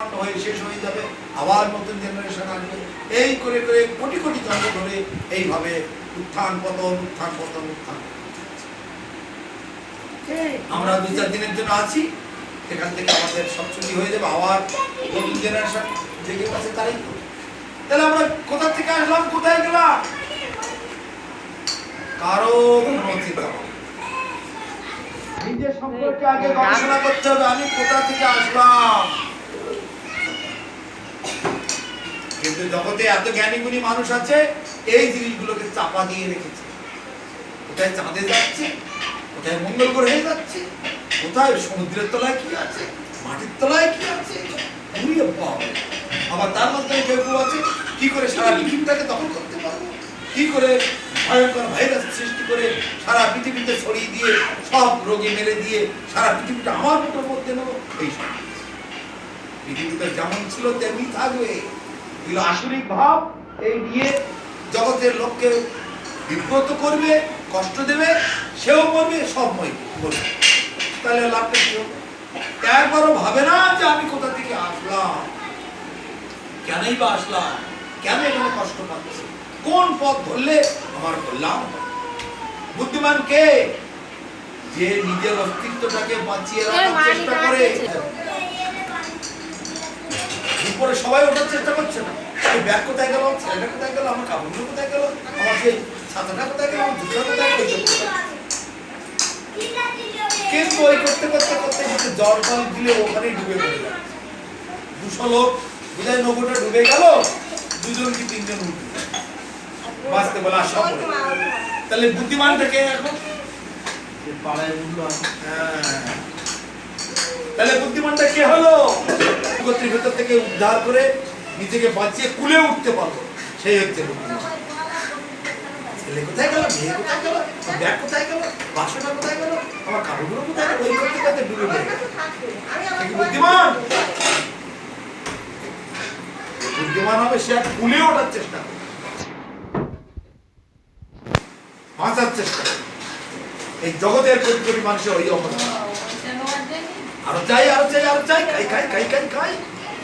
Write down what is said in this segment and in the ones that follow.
হয়ে শেষ হয়ে যাবে, আবার নতুন জেনারেশন আসবে, এই করে করে কোটি কোটি জন্ম ধরে এইভাবে উত্থান পতন উত্থান পতন উত্থান। আমরা 2-4 দিনের জন্য আছি, এখান থেকে আমাদের সব ছুটি হয়ে যাবে, আবার নতুন জেনারেশন জেগে আছে তাই। তাহলে আমরা কোথা থেকে আসলাম, কোথায় গেলাম, কারো কোনো চিন্তা নেই। নিজের সম্পর্কে আগে গবেষণা করতে হবে, আমি কোথা থেকে আসলাম। কিন্তু জগতে এত জ্ঞানী গুণী মানুষ আছে, এই জিনিসগুলোকে চাপা দিয়ে রেখেছে। কোথায় চাঁদে যাচ্ছে, কোথায় মঙ্গল গ্রহে যাচ্ছে, কোথায় সমুদ্রের তলায় কি আছে, মাটির তলায় কি আছে, আবার তার মধ্যে কেউ কেউ আছে কি করে সারা পৃথিবীটাকে দখল করতে পারবো, কি করে ভয়ঙ্কর ভাইরাস সৃষ্টি করে সারা পৃথিবীতে ছড়িয়ে দিয়ে সব রোগে মেরে দিয়ে সারা পৃথিবীটা আমার মতো মধ্যে নেবো। এই সব পৃথিবীতে যেমন ছিল তেমনি থাকবে। এগুলো আসরিক ভাব, এই নিয়ে জগতের লোককে বিব্রত করবে, কষ্ট দেবে, সেও মরবে, সব মরবে। তাহলে লাভটা কি হবে? একবারও ভাবে না যে আমি কোথা থেকে আসলাম, কেনই বা আসলাম, কেন এখানে কষ্ট পাচ্ছি, কোন পথ ধরলে আমার কল্যাণ হবে। বুদ্ধিমান কে? যে নিজের অস্তিত্বটাকে বাঁচিয়ে রাখার চেষ্টা করে। উপরে সবাই ওঠার চেষ্টা করছে না, এই ব্যাগ কোথায় গেল, ছেলেটা কোথায় গেল, আমার কাপড়গুলো কোথায় গেল, আমার সেই ছাতাটা কোথায় গেল, আমার জুতা কোথায় গেল। কিন্তু ওই করতে করতে করতে করতে জল টল দিলে ওখানেই ডুবে পড়ে যাচ্ছে। 200 লোক বোধহয় নৌকোটা ডুবে গেল, 2জন কি 3জন উঠবে বাঁচতে বলে আশা করে। তাহলে বুদ্ধিমানটাকে এখন পাড়ায় উঠলো। তাহলে বুদ্ধিমানটা কে হলো? গোত্রের ভেতর থেকে উদ্ধার করে নিজেকে বাঁচিয়ে কুলে উঠতে পারলো, সেই হচ্ছে বুদ্ধিমান। ছেলে কোথায় গেল, মেয়ে কোথায় গেল, ব্যাগ কোথায় গেল, বাসনা কোথায় গেল, আমার কাপড়গুলো কোথায় গেল, ওই করতে করতে ডুবে পড়ে গেল। বুদ্ধিমান বুদ্ধিমান হবে সে কুলে ওঠার চেষ্টা করে, বাঁচার চেষ্টা করে। এই জগতের কোটি কোটি মানুষের ওই অবস্থা। আরো চাই, আরো চাই, আরো চাই, খাই খাই খাই খাই খাই,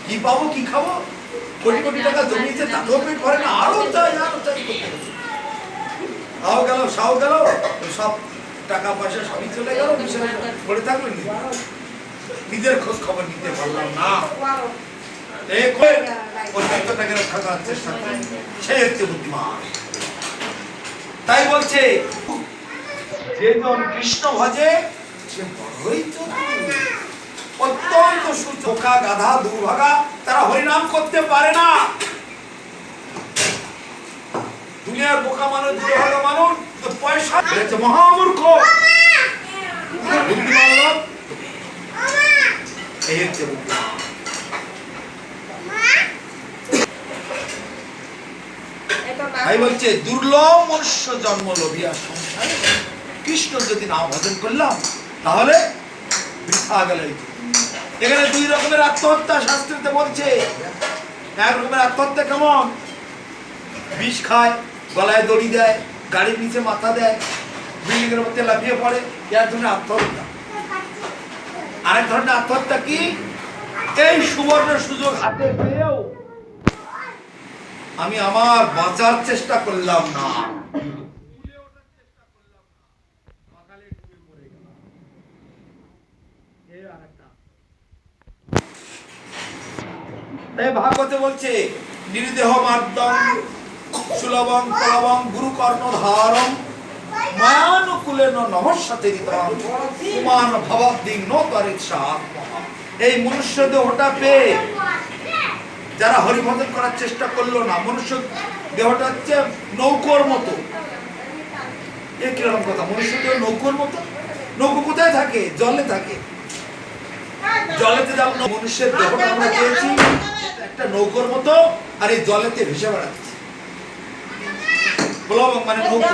কি পাবো, কি খাবো, কোটি কোটি টাকা জমিয়েছে, তাতেও পেট ভরে না, আরো চাই, আরো চাই করতে করতে খাও গেল, সাও গেল, সব টাকা পয়সা সবই চলে গেল, পড়ে থাকলো, নিজের খোঁজ খবর নিতে পারলাম না। রক্ষা করার চেষ্টা করে, সে হচ্ছে বুদ্ধিমান। তাই বলছে যে জন কৃষ্ণ ভজে সে বড়ই অত্যন্ত সুচোখা, গাধা, দুর্ভাগা, তারা হরিনাম করতে পারে না। দুনিয়ার বোকা মানুষ, দুর্ভাগা মানুষ, পয়সা হচ্ছে মহামূর্খ। বুদ্ধিমান লোক এই হচ্ছে বুদ্ধিমান। তাই বলছে দুর্লভ মনুষ্য জন্ম লোভিয়া সংসারে, কৃষ্ণ যদি নাম ভজন করলাম তাহলে বৃথা গেল। এখানে 2 রকমের আত্মহত্যা শাস্ত্রীতে বলছে। এক রকমের আত্মহত্যা কেমন? বিষ খায়, গলায় দড়ি দেয়, গাড়ির নিচে মাথা দেয়, বিল্ডিং এর মধ্যে লাফিয়ে পড়ে, এর জন্য আত্মহত্যা। আরেক ধরনের আত্মহত্যা কি? এই সুবর্ণ সুযোগ হাতে পেয়েও আমি আমার বাঁচার চেষ্টা করলাম না, ভাগবতে বলছে নির্দেহ মার্দং সুলভং কলবং গুরু কর্ণধারং মায়ানুকূলেন নমস্যতে দিতং কুমান ভবদ্দিং নতরিৎসা। এই মনুষ্য দেহটা পেয়ে যারা হরিভজন করার চেষ্টা করলো না, মনুষ্য দেহটা হচ্ছে নৌকোর মতো। এ কিরকম কথা? মনুষ্য দেহ নৌকোর মতো? নৌকো কোথায় থাকে? জলে থাকে। জলেতে যেমন মনুষ্যের দেহটা আমরা পেয়েছি একটা নৌকোর মতো, আর এই জলেতে ভেসে বেড়াচ্ছে। মানে নৌকো,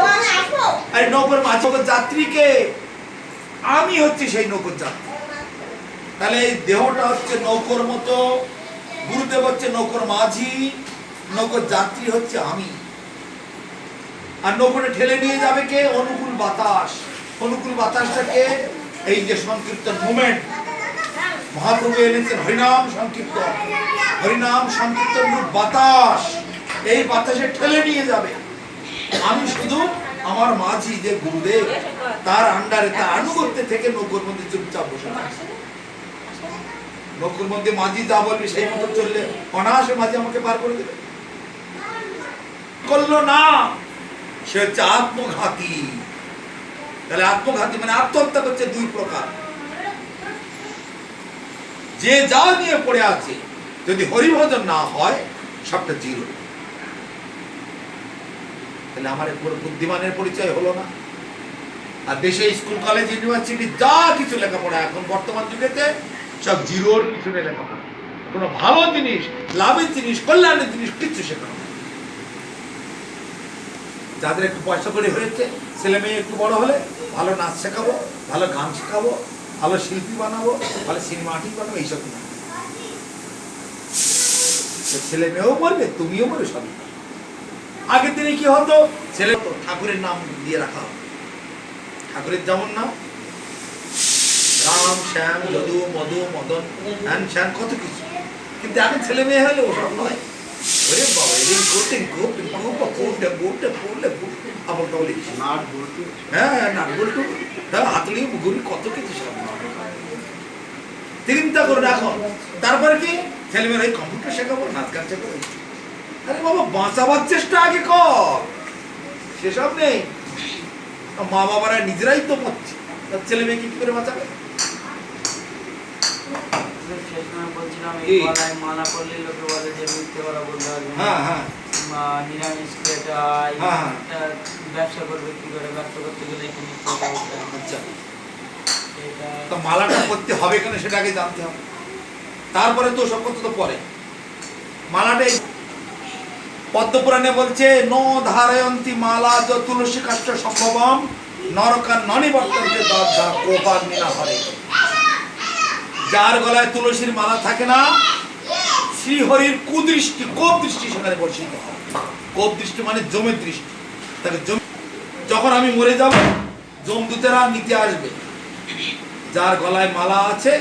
আর নৌকোর মাঝে যাত্রীকে আমি হচ্ছে সেই নৌকোর যাত্রী। তাহলে এই দেহটা হচ্ছে নৌকোর মতো, গুরুদেব হচ্ছে নৌকোর মাঝি, নৌকোর যাত্রী হচ্ছে আমি। আর নৌকোটা ঠেলে নিয়ে যাবে কে? অনুকূল বাতাস। অনুকূল বাতাসটাকে এই যে সংকীর্তন মুভমেন্ট, মহাপ্রভু এনেছেন হরিনাম সংকীর্তন। হরিনাম সংকীর্তন রূপ বাতাস, এই বাতাসে ঠেলে নিয়ে যাবে। আমি শুধু আমার মাঝি যে গুরুদেব, তার আন্ডারে, তার আনুগত্যে থেকে নৌকোর মধ্যে চুপচাপ বসে থাকছে। নৌকোর মধ্যে মাঝি যা বলবে সেই মতো চললে অনায়াসে মাঝি আমাকে পার করে দেবে। করলো না, সে হচ্ছে আত্মঘাতী। তাহলে আত্মঘাতী মানে আত্মহত্যা করছে দুই প্রকার। যে যা নিয়ে পড়ে আছে, যদি হরিভজন না হয় সবটা জিরো। তাহলে আমার বুদ্ধিমানের পরিচয় হলো না। আর দেশে স্কুল কলেজ ইউনিভার্সিটি যা কিছু লেখাপড়া এখন বর্তমান যুগেতে সব জিরোর পিছনে লেখাপড়া। কোনো ভালো জিনিস, লাভের জিনিস, কল্যাণের জিনিস কিচ্ছু শেখানো। যাদের একটু পয়সা করে হয়েছে, ছেলে মেয়ে একটু বড় হলে ভালো নাচ শেখাবো, ভালো গান শেখাবো, ভালো শিল্পী বানাবো, ভালো সিনেমা আর্টিস্ট বানাবো, এইসব না। ছেলে মেয়েও মরবে, তুমিও মরবে, সবই। আগের দিনে কি হতো, ছেলে ঠাকুরের নাম দিয়ে রাখা হতো। ঠাকুরের যেমন নাম রাম, শ্যাম, যদু, মধু, মদন, হ্যান শ্যান, কত কিছু। কিন্তু এখন ছেলে মেয়ে হলে ওসব নয়। ওরে বাবা, এদিন করতে হাতলি গুলি কত কিছু সব চিন্তা করে রাখো। তারপরে কি ছেলে মেয়েরা কম্পিউটার শেখাবো, নাচ গান শেখাবো। আরে বাবা, বাঁচাবার চেষ্টা আগে কর, সেসব নেই। মা বাবারা নিজেরাই তো পাচ্ছে, ছেলে মেয়েকে কি করে বাঁচাবে? মালাটা করতে হবে কেন সেটা আগে জানতে হবে, তারপরে তো সব কথা তো পরে। মালাটাই পদ্মপুরাণে বলছে, ন ধারয়ন্তি মালা য তুলসী কাষ্ঠ সম্ভবম নরকান ননিবর্তন্তে দগ্ধা কোপাগ্নিনা হরে। যার গলায় তুলসীর মালা থাকে না, শ্রীহরির কুদৃষ্টি, কোপ দৃষ্টি সেখানে বর্ষিত হয়। কোপ দৃষ্টি মানে জমের দৃষ্টি। তাকে যখন আমি মরে যাব, যমদূতেরা নিতে আসবে। যার গলায় মালা আছে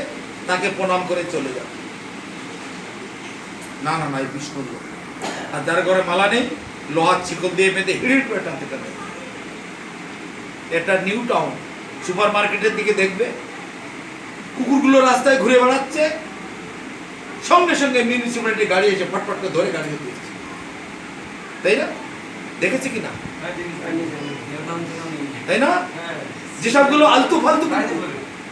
তাকে প্রণাম করে চলে যাবে। না না না, এই বিষ্ণুর লোক। আর যার ঘরে মালা নেই, লোহার শিকল দিয়ে বেঁধে হিড়ির করে টানতে টানতে। এটা নিউ টাউন সুপার মার্কেটের দিকে দেখবে, কুকুরগুলো রাস্তায় ঘুরে বেড়াচ্ছে, সঙ্গে সঙ্গে মিউনিসিপ্যালিটি গাড়ি এসে ফটফট করে ধরে গাড়ি দিচ্ছে, তাই না? দেখেছে কিনা? তাই না? যেসবগুলো আলতু ফালতু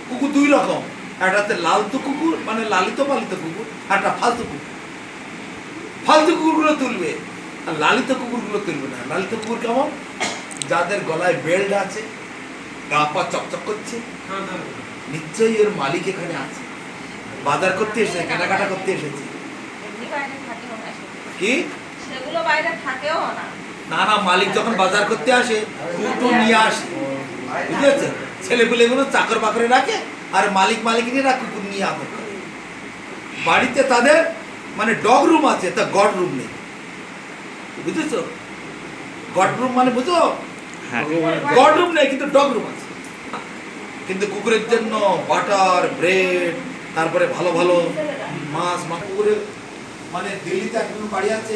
কুকুর দুই রকম, একটা লালতু কুকুর মানে লালিত পালিত কুকুর, আর একটা ফালতু কুকুর। ফালতু কুকুরগুলো তুলবে আর লালিত কুকুরগুলো তুলবে না। লালিত কুকুর কেমন? যাদের গলায় বেল্ট আছে, গা পা চকচক করছে, নিশ্চয়ই এর মালিক এখানে আছে, বাজার করতে এসেছে, কেনাকাটা করতে এসেছে। কি না না, মালিক যখন বাজার করতে আসে কুকুর নিয়ে আসে, বুঝেছে? ছেলেপুলেগুলো চাকর বাকরে রাখে, আর মালিক মালিকিনীরা কুকুর নিয়ে আদর করে। বাড়িতে তাদের মানে ডগ রুম আছে, তা গড রুম নেই, বুঝেছো? গড রুম মানে বুঝো, গড রুম নেই কিন্তু ডগ রুম আছে। কিন্তু কুকুরের জন্য বাটার, ব্রেড, তারপরে ভালো ভালো মাছ। কুকুরের মানে দিল্লিতে একজন বাড়ি আছে,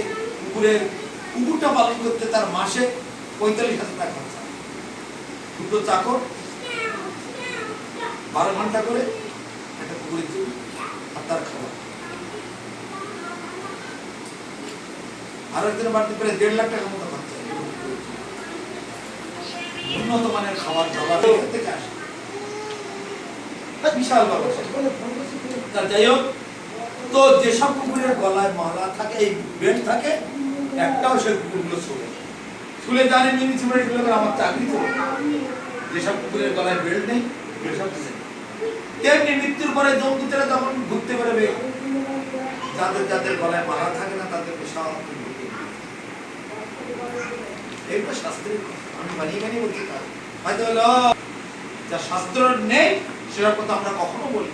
কুকুরটা পালন করতে তার মাসে 45,000 টাকা খরচা। দুটো চাকর 12 ঘন্টা করে একটা কুকুরের জন্য, আর তার খাবার। আরো একজনের বাড়িতে প্রায় 1.5 লাখ টাকা মতো খরচা। উন্নত মানের খাবার দাবার থেকে আসে, বিশাল ব্যবসা। যাই হোক, তো যেসব কুকুরের গলায় মালা থাকে, এই বেল্ট থাকে, একটাও সেই কুকুরগুলো শুলে জানে মিউনিসিপ্যালিটি আমার চাকরি চলে। যেসব কুকুরের গলায় বেল্ট নেই, তেমনি মৃত্যুর পরে যমদূতেরা যখন ঘুরতে বেরোবে, যাদের যাদের গলায় মালা থাকে না তাদেরকে সব এইটা শাস্ত্রের কথা, আমি বানিয়ে বানিয়ে বলছি। হয়তো হলো যা শাস্ত্র নেই সেটার কথা আমরা কখনো বলি,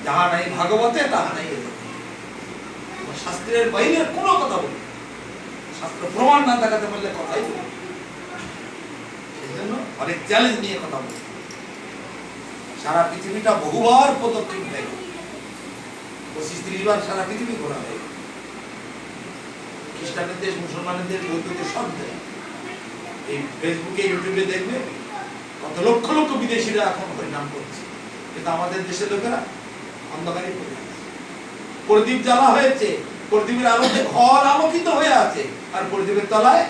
যাহা নাই ভাগবতে তাহা নাই শাস্ত্রের বাইরের কোনো কথা বলি, শাস্ত্র প্রমাণ না দেখাতে পারলে কথাই বলি। এই জন্য অনেক চ্যালেঞ্জ নিয়ে কথা বলি। সারা পৃথিবীটা বহুবার প্রদক্ষিণ হয়ে গেল, 25-30 বার সারা পৃথিবী ঘোরা হয়ে গেল। খ্রিস্টানের দেশ, মুসলমানের দেশ, বৌদ্ধ দেশ, সব দেশ। এই ফেসবুকে, ইউটিউবে দেখবে কত লক্ষ লক্ষ বিদেশিরা এখন হরিনাম করছে, কিন্তু আমাদের দেশের লোকেরা অন্ধকারে পড়ে আছে। প্রদীপ জ্বালা হয়েছে, প্রদীপের আলোতে ঘর আলোকিত হয়ে আছে, আর প্রদীপের তলায়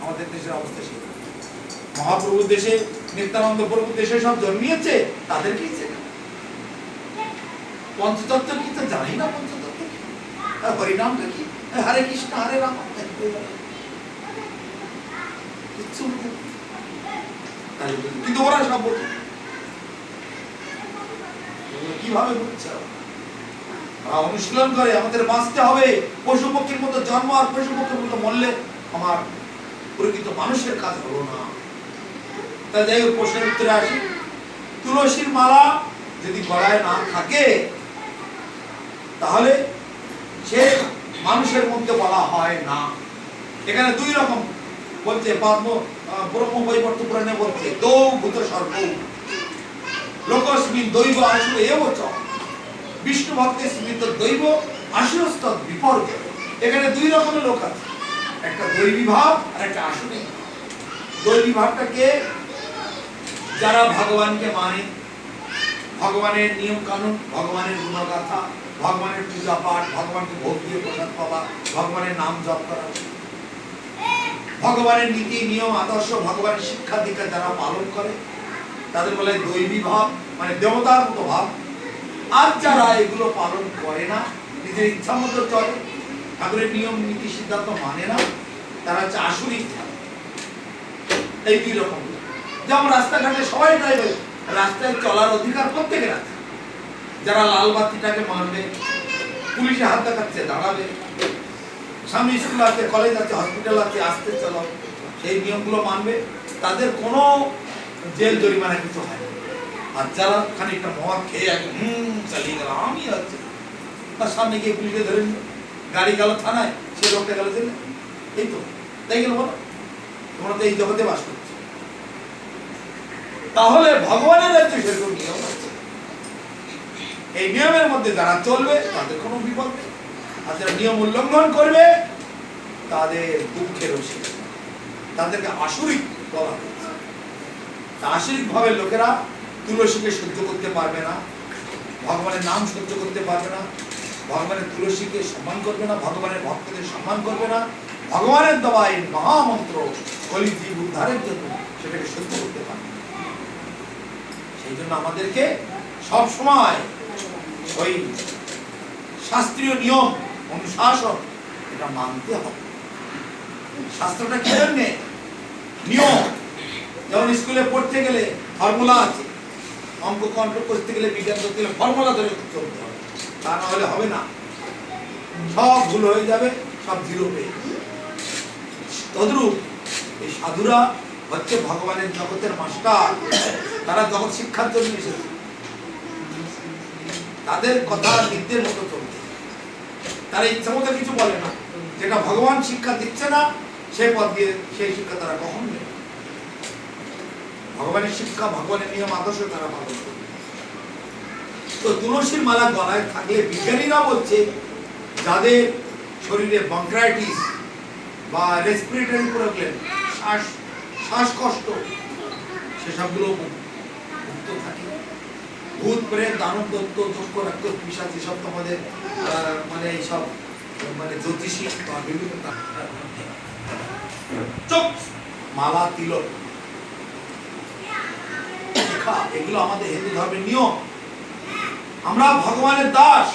আমাদের দেশের অবস্থা সেই। মহাপ্রভুর দেশে, নিত্যানন্দ প্রভুর দেশে সব জন্মিয়েছে, তাদের কি পঞ্চতত্ত্ব কি তো জানি না। পঞ্চতত্ত্ব কি, হরিনামটা কি, হরে কৃষ্ণ হরে রাম, কিন্তু ওরা সব বলছে। কিভাবে বুঝছে? অনুশীলন করে আমাদের বাঁচতে হবে। পশু পক্ষীর মতো জন্ম আর পশু পক্ষীর মতো মরলে আমার প্রকৃত মানুষের কাজ হলো না। তাই যাই হোক, প্রশ্নের উত্তরে আসি। তুলসীর মালা যদি গলায় না থাকে তাহলে সে মানুষের মধ্যে বলা হয় না। এখানে দুই রকম বলছে, ব্রহ্ম বৈবর্ত পুরাণে বলছে, দৌ ভূত সর্ব লোকস্মিন দৈব আসুর এব চ বিষ্ণু ভক্তে স্মৃত দৈব আসুরস্ত বিপর্য। এখানে দুই রকমের লোক আছে, একটা দৈবী ভাব আর একটা আসুরি। দৈবী ভাবটাকে যারা ভগবানকে মানে, ভগবানের নিয়ম কানুন, ভগবানের গুণগাথা, ভগবানের পূজা পাঠ, ভগবানকে ভোগ দিয়ে প্রসাদ পাওয়া, ভগবানের নাম জপ করা, ভগবানের নীতি নিয়ম আদর্শ, ভগবানের শিক্ষা দীক্ষা যারা পালন করে তাদের বলে দৈবী ভাব, মানে দেবতার মতো ভাব। আর যারা এগুলো পালন করে না, নিজের ইচ্ছা মতো চলে, ঠাকুরের নিয়ম নীতি সিদ্ধান্ত মানে না, তারা হচ্ছে আসুরিক ভাব। এই দুই রকম। যেমন রাস্তাঘাটে সবাই ড্রাইভার, রাস্তায় চলার অধিকার প্রত্যেকের আছে। যারা লাল বাতিটাকে মানবে, পুলিশে হাত দেখাচ্ছে দাঁড়াবে, সামনে স্কুল আছে, কলেজ আছে, হসপিটাল আছে, আসতে চলো, সেই নিয়মগুলো মানবে, তাদের কোনো জেল জরিমানা কিছু হয় না। আর যারা খানিকটা মদ খেয়ে চালিয়ে গেল, আমি হচ্ছে তার সামনে গিয়ে পুলিশে ধরে নিল, গাড়ি গেল থানায়, সে লোকটা গেল জেলে। এই তো তাই গেল, বলো তোমরা তো এই জগতে বাস করছো। তাহলে ভগবানের রাজ্যে সেরকম নিয়ম আছে, এই নিয়মের মধ্যে যারা চলবে তাদের কোনো বিপদ নেই, আর যারা নিয়ম উল্লঙ্ঘন করবে তাদের দুঃখের অসীম, তাদেরকে আসরিক বলা হয়েছে। আসরিক ভাবে লোকেরা তুলসীকে সহ্য করতে পারবে না, ভগবানের নাম সহ্য করতে পারবে না, ভগবানের তুলসীকে সম্মান করবে না, ভগবানের ভক্তদের সম্মান করবে না, ভগবানের দেওয়া এই মহামন্ত্র কলিজীব উদ্ধারের জন্য সেটাকে সহ্য করতে পারবে না। সেই জন্য আমাদেরকে সব সময় ওই শাস্ত্রীয় নিয়ম অনুশাসন এটা মানতে হবে। শাস্ত্রটা কি জন্যে? নিয়ম। যেমন স্কুলে পড়তে গেলে ফর্মুলা আছে, অঙ্ক কন্ট্রোল করতে গেলে, বিজ্ঞান করতে গেলে ফর্মুলা ধরে চলতে হবে, তা না হলে হবে না, সব ভুল হয়ে যাবে, সব জিরো পেয়ে। তদ্রূপ এই সাধুরা হচ্ছে ভগবানের জগতের মাস্টার, তারা জগৎ শিক্ষার জন্য এসেছে, তাদের কথা নির্দেশ মতো চলছে, তারা ইচ্ছা মতো কিছু বলে না। যেটা ভগবান শিক্ষা দিচ্ছে না সেই পথ দিয়ে সেই শিক্ষা তারা কখন নেবে। ভগবানের শিক্ষা, ভগবানের নিয়ম আদর্শ তারা পালন করবে। তো তুলসীর মালা গলায় থাকলে বিজ্ঞানীরা বলছে যাদের শরীরে ব্রঙ্কাইটিস বা রেসপিরেটরি প্রবলেম, শ্বাসকষ্ট, সেসবগুলো মুক্ত থাকে। ভূত প্রেত দানব দত্ত যক্ষ রাক্ষস পিশাচ এসব তোমাদের মানে এইসব মানে জ্যোতিষী বা বিভিন্ন চোখ মালা তিলক এগুলো আমাদের হিন্দু ধর্মের নিয়ম। আমরা ভগবানের দাস।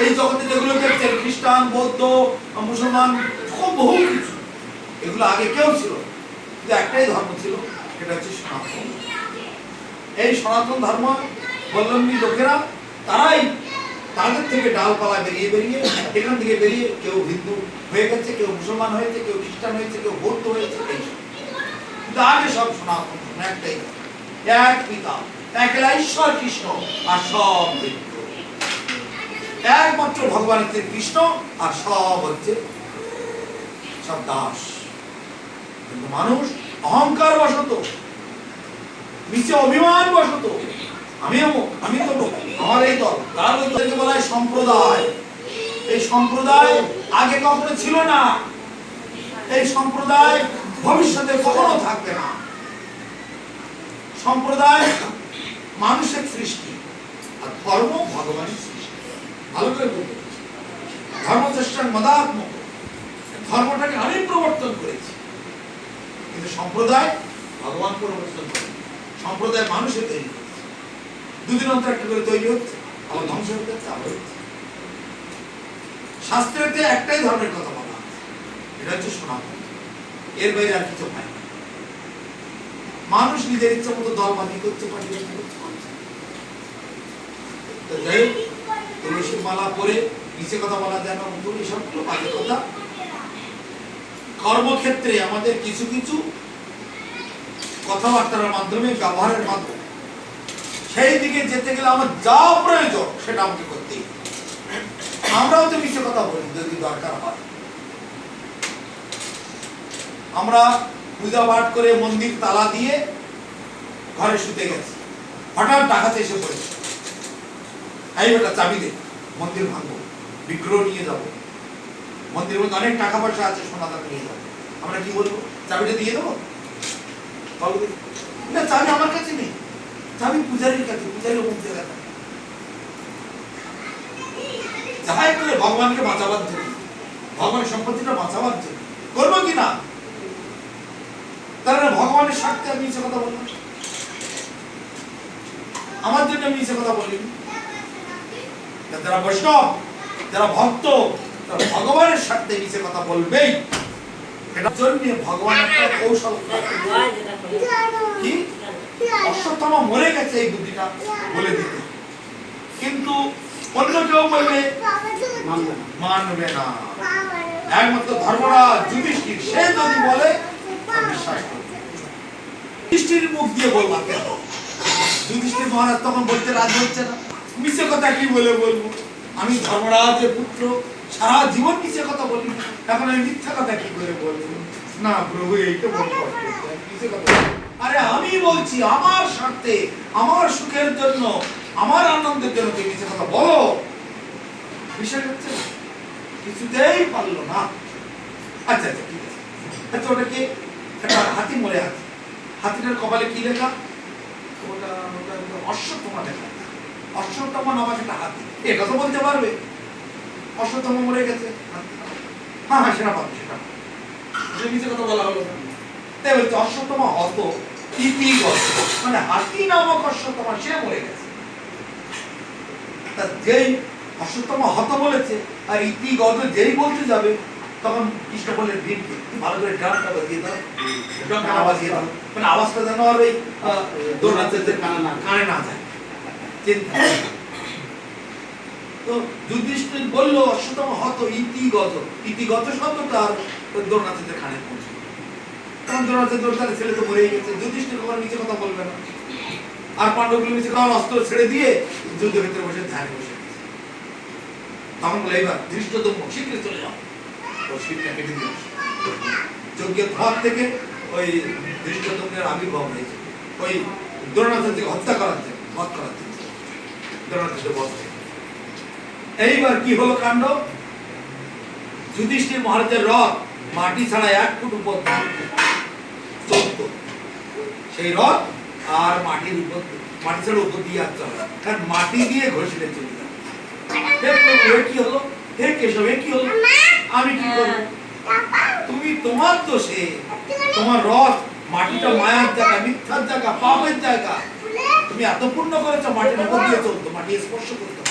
এই জগতে যেগুলো দেখছেন খ্রিস্টান, বৌদ্ধ, মুসলমান, বহু কিছু, এগুলো আগে কেউ ছিল, কিন্তু একটাই ধর্ম ছিল, সেটা হচ্ছে সনাতন। এই সনাতন ধর্ম বল্লম্বী লোকেরা তারাই তাদের থেকে ডালপালা বেরিয়ে বেরিয়ে এখান থেকে বেরিয়ে কেউ হিন্দু হয়ে গেছে, কেউ মুসলমান হয়েছে, কেউ খ্রিস্টান হয়েছে, কেউ বৌদ্ধ হয়েছে। কিন্তু আগে সব সনাতন একটাই, এক পিতা, একলা ঈশ্বর কৃষ্ণ, আর সব একমাত্র ভগবান হচ্ছে কৃষ্ণ, আর সব হচ্ছে সব দাস। কিন্তু মানুষ অহংকার বশত নিচে অভিমান বসত, আমি তো আমার এই দল, তার ওই দলকে বলা হয় সম্প্রদায়। এই সম্প্রদায় আগে কখনো ছিল না, এই সম্প্রদায় ভবিষ্যতে কখনো থাকবে না। সম্প্রদায় মানুষের সৃষ্টি, আর ধর্ম ভগবানের সৃষ্টি। ভালো করে বলতে, ধর্মচেষ্টার মদাত্মক, ধর্মটাকে আমি প্রবর্তন করেছি, কিন্তু সম্প্রদায় ভগবান প্রবর্তন করে। সম্প্রদায় মানুষের তৈরি করেছে, দুদিন অন্তর একটা করে তৈরি হচ্ছে, আবার ধ্বংস হতে যাচ্ছে, আবার হচ্ছে। শাস্ত্রেতে একটাই ধর্মের কথা বলা আছে, এটা হচ্ছে সনাতন, এর বাইরে আর কিছু হয় না। মানুষ নিজের ইচ্ছা মতো দলবাদি করছে, পার্টিবাজি করছে। যাই হোক, তুলসীর মালা পরে নিচে কথা বলা যায় না, এই সবগুলো বাজে কথা। কর্মক্ষেত্রে আমাদের কিছু কিছু কথাবার্তার মাধ্যমে, ব্যবহারের মাধ্যমে সেই দিকে যেতে গেলে আমার যা প্রয়োজন সেটা আমাকে করতেই। আমরাও তো মিছে কথা বলি যদি দরকার হয়। আমরা পূজা পাঠ করে মন্দির তালা দিয়ে ঘরে শুতে গেছি, হঠাৎ ডাকাতে এসে পড়েছে, এই বেটা চাবি দে, মন্দির ভাঙবো, বিগ্রহ নিয়ে যাবো, মন্দিরের মধ্যে অনেক টাকা পয়সা আছে, সোনা দানা নিয়ে যাবো। আমরা কি বলবো? চাবিটা দিয়ে দেবো? না, চাবি আমার কাছে নেই, চাবি পূজারীর কাছে, পূজারী অমুক জায়গায়। যাহাই করে ভগবানকে বাঁচাবার জন্য, ভগবানের সম্পত্তিটা বাঁচাবার জন্য করবো কি না? তাহলে ভগবানের স্বার্থে আমি মিছে কথা বললাম, আমার জন্য আমি মিছে কথা বলিনি। যারা বৈষ্ণব, যারা ভক্ত, তারা ভগবানের স্বার্থে মিছে কথা বলবেই। এটা জন্য ভগবান একটা কৌশল কি, অশ্বত্থামা মরে গেছে এই বুদ্ধিটা বলে দিতে, কিন্তু অন্য কেউ বলবে মানবে না। একমাত্র ধর্মরাজ যুধিষ্ঠির, সে যদি বলে বিশ্বাস করবে। যুধিষ্ঠির মুখ দিয়ে বলবা কেন? যুধিষ্ঠির মহারাজ তখন বলতে রাজি হচ্ছে না, মিছে কথা কি বলে বলবো? আমি ধর্মরাজের পুত্র, সারা জীবন মিছে কথা বলি, এখন আমি মিথ্যা কথা কি করে বলবো? না প্রভু, এই তো বলবো মিছে কথা। আরে আমি বলছি আমার স্বার্থে, আমার সুখের জন্য, আমার আনন্দের জন্য তুমি মিছে কথা বলো। বিষয় হচ্ছে কিছুতেই পারলো না। আচ্ছা আচ্ছা ঠিক আছে, আচ্ছা ওটা কি? একটা হাতি মরে আছে, হাতিটার কপালে কি লেখা? ওটা অশ্বত্থমা লেখা। অশ্বত্থমা নামক একটা হাতি, এটা তো বলতে পারবে অশ্বত্থমা মরে গেছে। হ্যাঁ হ্যাঁ, সেটা পাবে, সেটা মিছে কথা বলা হলো। তাই বলছে অশ্বত্থমা হত ইতি গত, মানে হাতি নামক অশ্বত্থমা সে মরে গেছে। যেই অশ্বত্থমা হত বলেছে আর ইতি গত যেই বলতে যাবে, তখন কৃষ্ণ বললেন ভীমকে, ভালো করে ড্রামটা বাজিয়ে দাও, ড্রামটা বাজিয়ে দাও, মানে আওয়াজটা যেন আর ওই দৌড়াতে কানে না যায়। চিন্তা তো যুধিষ্ঠির বললো অশ্বত্থমা হত ইতিগত, ইতিগত শব্দটা আর দৌড়াতে কানে পৌঁছে। তখন দৌড়াতে ছেলে তো মরেই গেছে, যুধিষ্ঠির কখনো নিচে কথা বলবে না। আর পাণ্ডবগুলো নিচে তখন অস্ত্র ছেড়ে দিয়ে যুদ্ধের ভিতরে বসে ধ্যানে বসে। তখন বলে এবার ধৃষ্টদ্যম্ন শীঘ্রই চলে যাও, ওর শিরটা কেটে দিয়ে যজ্ঞের ভাব থেকে ওই ধৃষ্টদ্যম্নের আবির্ভাব হয়েছে, ওই দ্রোণাচার্যকে হত্যা করার জন্য, বধ করার জন্য দ্রোণাচার্য বধ হয়েছে। এইবার কি হলো কাণ্ড? যুধিষ্ঠির মহারাজের রথ মাটি ছাড়া 1 ফুট উপর চলত, সেই রথ আর মাটির উপর, মাটি ছাড়া উপর দিয়ে আর চলে, কারণ মাটি দিয়ে ঘষলে চলে যায়। কি হলো? হে কেশব, কি হলো? আমি কি করবো? তুমি তোমার দোষে, তোমার রথ মাটিটা মায়ার জায়গা, মিথ্যার জায়গা, পাপের জায়গা, তুমি এত পুণ্য করেছো, মাটির উপর দিয়ে চলতো, মাটি স্পর্শ করতো,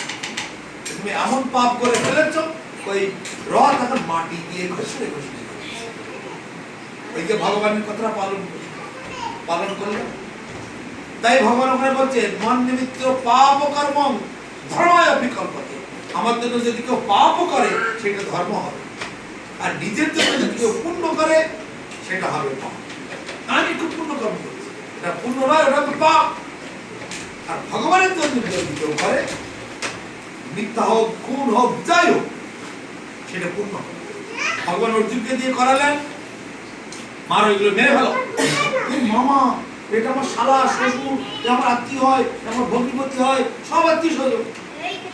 তুমি এমন পাপ করে ফেলেছো, ওই রথ এখন মাটি দিয়ে ঘষলে ঘষলে, ওই যে ভগবানের কথা পালন করলো। তাই ভগবান ওখানে বলছেন মন নিমিত্ত পাপ কর্ম ধর্মায় বিকল্পতে, আমার জন্য যদি কেউ পাপ করে সেটা ধর্ম হবে, আর নিজের জন্য যদি কেউ পুণ্য করে সেটা হবে পাপ। আমি খুব পুণ্য কর্ম করছি, এটা পুণ্য নয়, ওটা পাপ। আর ভগবানের জন্য যদি কেউ করে, মিথ্যা হোক, খুন হোক, যাই হোক, সেটা পুণ্য হবে। ভগবান অর্জুনকে দিয়ে করালেন, মার ওইগুলো মেরে ফেলো। মামা এটা আমার শালা শ্বশুর, এটা আমার আত্মীয় হয়, এটা আমার ভগ্নিপতি হয়, সব আত্মীয় স্বজন।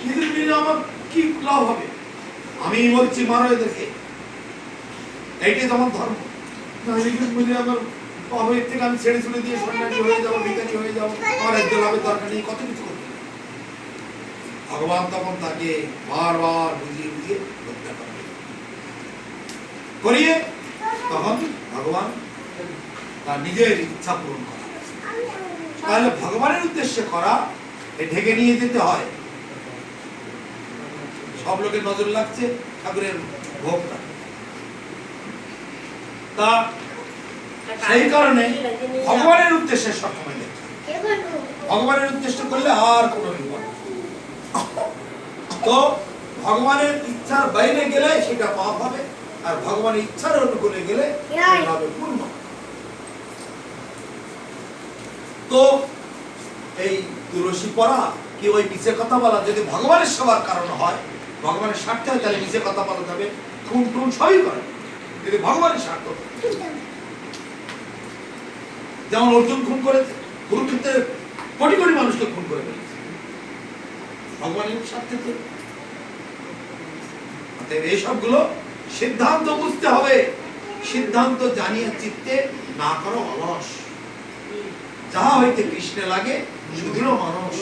এদের মিলে আমার কি লাভ হবে? আমি বলছি মারো এদেরকে, এইটাই তোমার ধর্ম না? এদের মিলে আমার অবৈধ থেকে আমি ছেড়ে ছুড়ে দিয়ে সন্ন্যাসী হয়ে যাবো, ভিখারি হয়ে যাবো, আমার একজন লাভের দরকার নেই, কত কিছু করতে। ভগবান তখন তাকে বারবার বুঝিয়ে বুঝিয়ে হত্যা করিয়ে তখন ভগবান তার নিজের ইচ্ছা পূরণ করা। তাহলে ভগবানের উদ্দেশ্যে করা, ঢেকে নিয়ে যেতে হয়। সব লোকের নজর লাগছে ঠাকুরের ভোগটা, তা সেই কারণে ভগবানের উদ্দেশ্যে সবসময় দেখতে, ভগবানের উদ্দেশ্য করলে আর কোনো বিপদ। তো ভগবানের ইচ্ছার বাইরে গেলে সেটা পাপ হবে, আর ভগবানের ইচ্ছার অনুকূলে গেলে হবে পূর্ণ। তো এই তুলসী পড়া কি ওই মিছে কথা বলা, যদি ভগবানের সেবার কারণ হয়, ভগবানের স্বার্থে হয়, তাহলে মিছে কথা বলা যাবে, খুন টুন সবই করে, যদি ভগবানের স্বার্থ। যেমন অর্জুন খুন করেছে, কুরুক্ষেত্রে কোটি কোটি মানুষকে খুন করে ফেলেছে, ভগবানের স্বার্থে। এইসবগুলো সিদ্ধান্ত বুঝতে হবে। সিদ্ধান্ত জানিয়ে চিত্তে না করো অলস, যাহা হইতে কৃষ্ণে লাগে সুদৃঢ় মানুষ।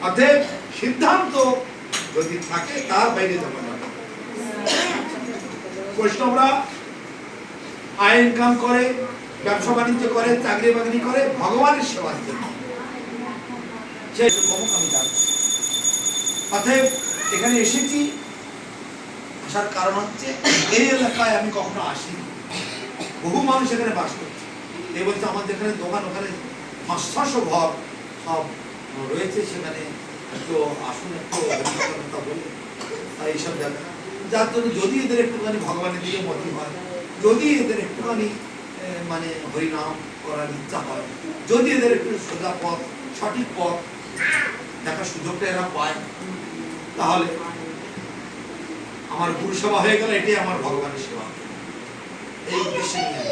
অতএব সিদ্ধান্ত যদি থাকে তার বাইরে যাবে না। বৈষ্ণবরা আয় ইনকাম করে, ব্যবসা বাণিজ্য করে, চাকরি বাকরি করে ভগবানের সেবার জন্য, সেই আমি জানছি। অতএব এখানে এসেছি, আসার কারণ হচ্ছে এই এলাকায় আমি কখনো আসিনি, বহু মানুষ এখানে বাস করছে। এই বলছে আমাদের এখানে দোকান, ওখানে 500 ঘর সব রয়েছে, সেখানে একটু আসুন, একটু কথা বলে এইসব জায়গা। যার জন্য যদি এদের একটুখানি ভগবানের দিকে মতি হয়, যদি এদের একটুখানি মানে হরিনাম করার ইচ্ছা হয়, যদি এদের একটু সোজা পথ, সঠিক পথ দেখার সুযোগটা এরা পায়, তাহলে আমার গুরু সেবা হয়ে গেল, এটাই আমার ভগবানের সেবা। এই উদ্দেশ্যে নিয়ে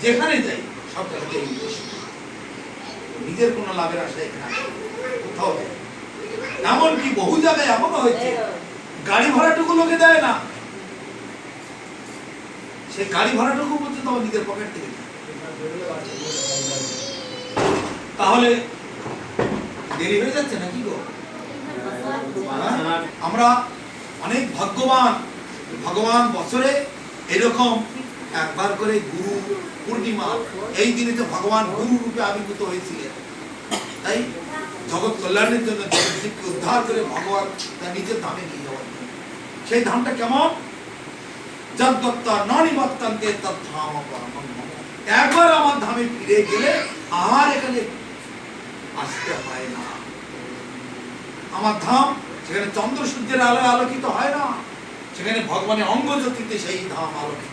যেখানে যাই সব জায়গাতে এই উদ্দেশ্য, নিজের কোনো লাভের আশা এখানে কোথাও যাই। এমনকি বহু জায়গায় এমন হয়েছে গাড়ি ভাড়াটুকু লোকে দেয় না, সেই গাড়ি ভাড়াটুকু পর্যন্ত আমার নিজের পকেট থেকে দেয়। তাহলে দেরি হয়ে যাচ্ছে না কি গো? আমরা অনেক ভাগ্যবান, ভগবান বছরে এরকম একবার করে গুরু পূর্ণিমা, এই দিনে তো ভগবান গুরু রূপে আবির্ভূত হয়েছিলেন। তাই জগৎ কল্যাণের জন্য জগৎকে উদ্ধার করে ভগবান তার নিজের ধামে নিয়ে যাওয়ার জন্য। সেই ধামটা কেমন? যদ্দত্তা ননিবত্তান্তে তদ্ধাম পরমং মম। একবার আমার ধামে ফিরে গেলে আর এখানে আসতে হয় না। আমার ধাম, সেখানে চন্দ্র সূর্যের আলোয় আলোকিত হয় না, সেখানে ভগবানের অঙ্গ জ্যোতিতে সেই ধাম আলোকিত।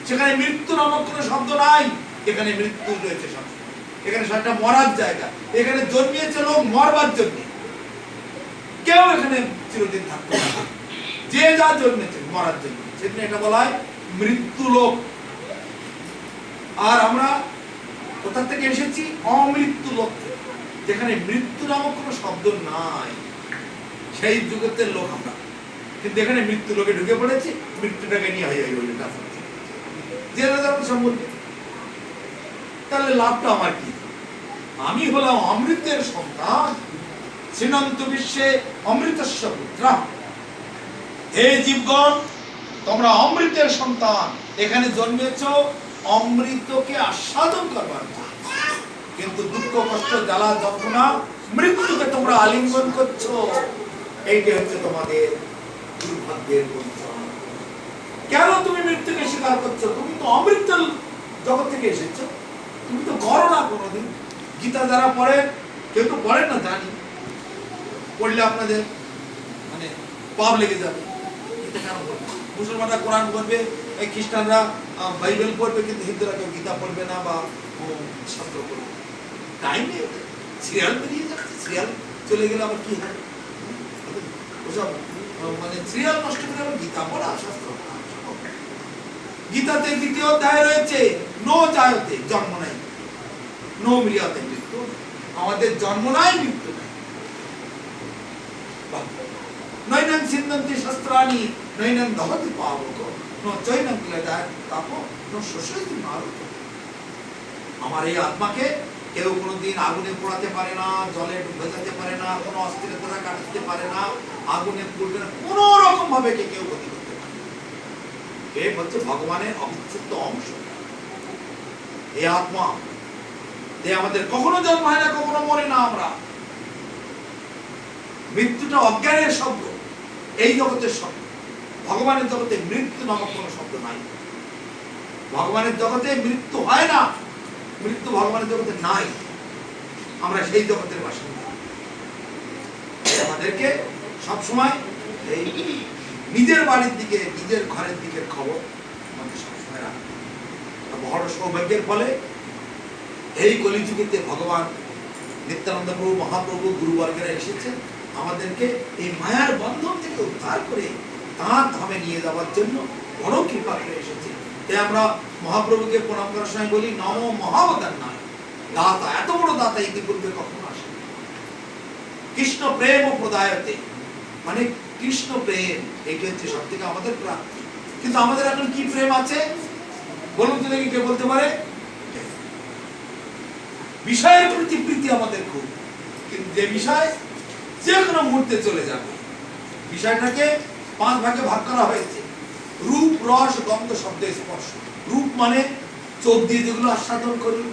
সেখানে মৃত্যু নামক কোনো শব্দ নাই, এখানে মৃত্যু রয়েছে শব্দ। এখানে সেটা মরার জায়গা, এখানে জন্মিয়েছে লোক মরবার জন্য, কেউ এখানে চিরদিন থাকতে পারে না। যে যা জন্মেছে মরার জন্য, সেদিন এটা বলা হয় মৃত্যু লোক। আর আমরা কোথা থেকে এসেছি? অমৃত্যু লোক, যেখানে মৃত্যু নামক কোনো শব্দ নাই, সেই যুগের লোক আমরা। কিন্তু এখানে মৃত্যু লোকে ঢুকে পড়েছি, মৃত্যুটাকে নিয়ে হয়ে যাবে যে সম্পর্কে। তাহলে লাভটা আমার কি? আমি হলাম অমৃতের সন্তান, শ্রীনন্ত বিশ্বে অমৃতস্য পুত্র। হে জীবগণ, তোমরা অমৃতের সন্তান, এখানে জন্মেছ অমৃতকে আস্বাদন করবার, কিন্তু দুঃখ কষ্ট জ্বালা যন্ত্রণা মৃত্যুকে তোমরা আলিঙ্গন করছো। এইটা হচ্ছে তোমাদের দুর্ভাগ্যের পরিচয়। কেন তুমি মৃত্যুকে স্বীকার করছো? তুমি তো অমৃত জগৎ থেকে এসেছো, তুমি তো করো না কোনোদিন। গীতা যারা পড়েন, কেউ তো পড়েন না জানি, পড়লে আপনাদের মানে পাপ লেগে যাবে। মুসলমানরা কোরআন পড়বে, খ্রিস্টানরা বাইবেল পড়বে, কিন্তু হিন্দুরা কেউ গীতা পড়বে না বা শাস্ত্র পড়বে। টাইম নেই, সিরিয়াল বেরিয়ে যাচ্ছে। সিরিয়াল চলে গেলে আবার কি হয়? মানে সিরিয়াল নষ্ট করে আবার গীতা পড়া, শাস্ত্র গীতাতে দ্বিতীয় অধ্যায়ে রয়েছে নো জায়তে, জন্ম নাই, নো মৃয়তে মৃত্যু, আমাদের জন্ম নাই মৃত্যু নাই। নৈনং সিন্ধন্তি শস্ত্রাণি নৈনং দহতি পাবক ন চৈনং ক্লেদায় তাপ ন শোষয়তি মারুত। আমার এই আত্মাকে কেউ কোনোদিন আগুনে পোড়াতে পারে না, জলে ভেজাতে পারে না, কোনো অস্ত্রের দ্বারা কাটতে পারে না, আগুনে পুড়বে না, কোনো রকম ভাবে কেউ ক্ষতি করতে পারে না। এ হচ্ছে ভগবানের অবিচ্ছেদ্য অংশ। এই আত্মা আমাদের কখনো জন্ম হয় না, কখনো মরে না। আমরা মৃত্যুটা অজ্ঞানের শব্দ, এই জগতের শব্দ। ভগবানের জগতে মৃত্যু নামক কোনো শব্দ নাই। ভগবানের জগতে মৃত্যু হয় না, মৃত্যু ভগবানের জগতে নাই। আমরা সেই জগতের বাসিন্দা। আমাদেরকে সবসময় এই নিজের বাড়ির দিকে, নিজের ঘরের দিকের খবর আমাদের সবসময় রাখতে। বড় সৌভাগ্যের ফলে এই কলিযুগেতে ভগবান নিত্যানন্দ প্রভু, মহাপ্রভু, গুরুবর্গেরা এসেছেন আমাদেরকে এই মায়ার বন্ধন থেকে উদ্ধার করে তাঁর ধামে নিয়ে যাওয়ার জন্য বড় কৃপা করে এসেছে। তাই আমরা মহাপ্রভুকে প্রণাম করার সময় বলি নমো মহাবতার নাম দাতা। এত বড় দাতা ইতিপূর্বে কখনো আসে। কৃষ্ণ প্রেম ও প্রদায়তে, মানে কৃষ্ণ প্রেম, এটা হচ্ছে সব থেকে আমাদের প্রাপ্তি। কিন্তু আমাদের এখন কি প্রেম আছে বলুন তো দেখি, কে বলতে পারে? বিষয়ের প্রতি প্রীতি আমাদের খুব, কিন্তু যে বিষয় যে কোনো মুহূর্তে চলে যাবে। বিষয়টাকে 5 ভাগে ভাগ করা হয়েছে: রূপ, রস, গন্ধ, শব্দ, স্পর্শ। রূপ মানে চোখ দিয়ে যেগুলো আস্বাদন করি,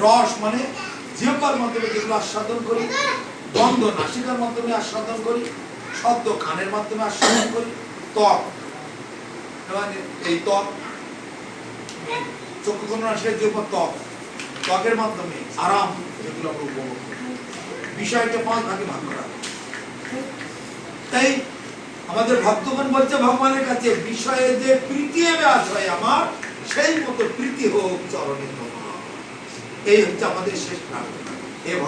রস মানে জিহ্বার মাধ্যমে যেগুলো আস্বাদন করি, গন্ধ নাসিকার মাধ্যমে আস্বাদন করি, শব্দ কানের মাধ্যমে আস্বাদন করি, ত্বক মানে এই ত্বক, চক্ষু কোন নাসিকা জিহ্বা ত্বক, ত্বকের মাধ্যমে আরাম যেগুলো আমরা উপভোগ করি। বিষয়টা 5 ভাগে ভাগ করা। তাই আমাদের ভক্তগণ বলছে ভগবানের কাছে, বিষয়ে যে প্রীতি হবে আশ্রয় আমার, সেই মতো প্রীতি হোক চরণে তোমার। এই হচ্ছে আমাদের শেষ প্রার্থনা।